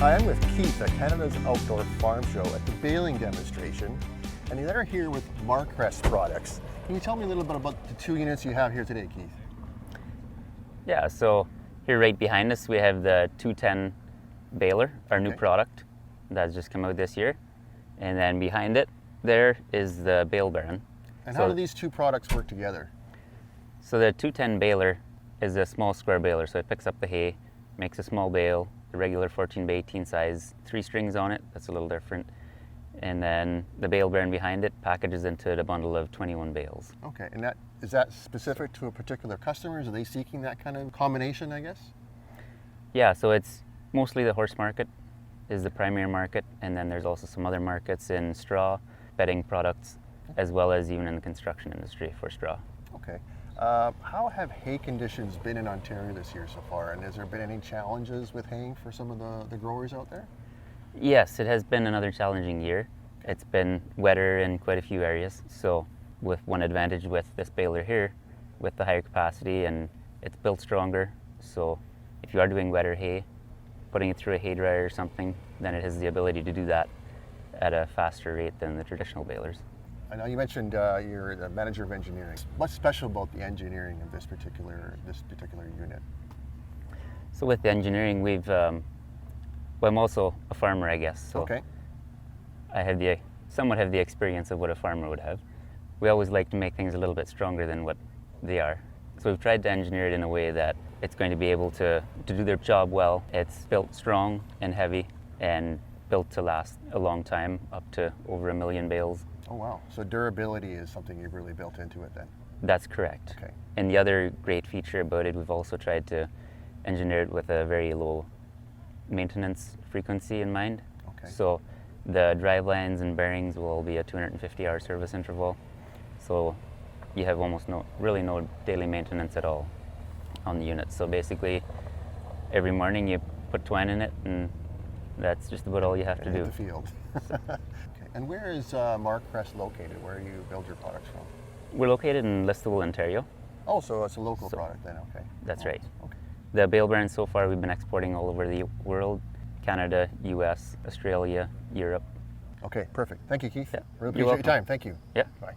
Hi, I'm with Keith at Canada's Outdoor Farm Show at the baling demonstration, and they're here with Marcrest products. Can you tell me a little bit about the two units you have here today, Keith? Yeah, so here right behind us we have the 210 baler, our new product that's just come out this year. And then behind it there is the Bale Baron. And how do these two products work together? So the 210 baler is a small square baler, so it picks up the hay, makes a small bale, the regular 14 by 18 size, 3 strings on it, that's a little different. And then the Bale Baron behind it packages into a bundle of 21 bales. Okay, and is that specific to a particular customer? Are they seeking that kind of combination, I guess? Yeah, so it's mostly the horse market is the primary market, and then there's also some other markets in straw, bedding products, as well as even in the construction industry for straw. Okay. How have hay conditions been in Ontario this year so far, and has there been any challenges with haying for some of the growers out there? Yes, it has been another challenging year. It's been wetter in quite a few areas, so with one advantage with this baler here, with the higher capacity, and it's built stronger, so if you are doing wetter hay, putting it through a hay dryer or something, then it has the ability to do that at a faster rate than the traditional balers. I know you mentioned you're the manager of engineering. What's special about the engineering of this particular unit? So with the engineering, well, I'm also a farmer, I guess. So okay. I somewhat have the experience of what a farmer would have. We always like to make things a little bit stronger than what they are. So we've tried to engineer it in a way that it's going to be able to do their job well. It's built strong and heavy and built to last a long time, up to over 1 million bales. Oh wow, so durability is something you've really built into it then? That's correct. Okay. And the other great feature about it, we've also tried to engineer it with a very low maintenance frequency in mind. Okay. So the drive lines and bearings will all be a 250-hour service interval. So you have almost really no daily maintenance at all on the unit. So basically, every morning you put twine in it, and that's just about all you have to do. Hit the field. Okay. And where is Marcrest located? Where do you build your products from? We're located in Listowel, Ontario. Oh, so it's a local product then, okay. That's right. Okay. The Bale Baron so far we've been exporting all over the world, Canada, US, Australia, Europe. Okay, perfect. Thank you, Keith. Yeah. Really appreciate your time. Thank you. Yeah. Bye.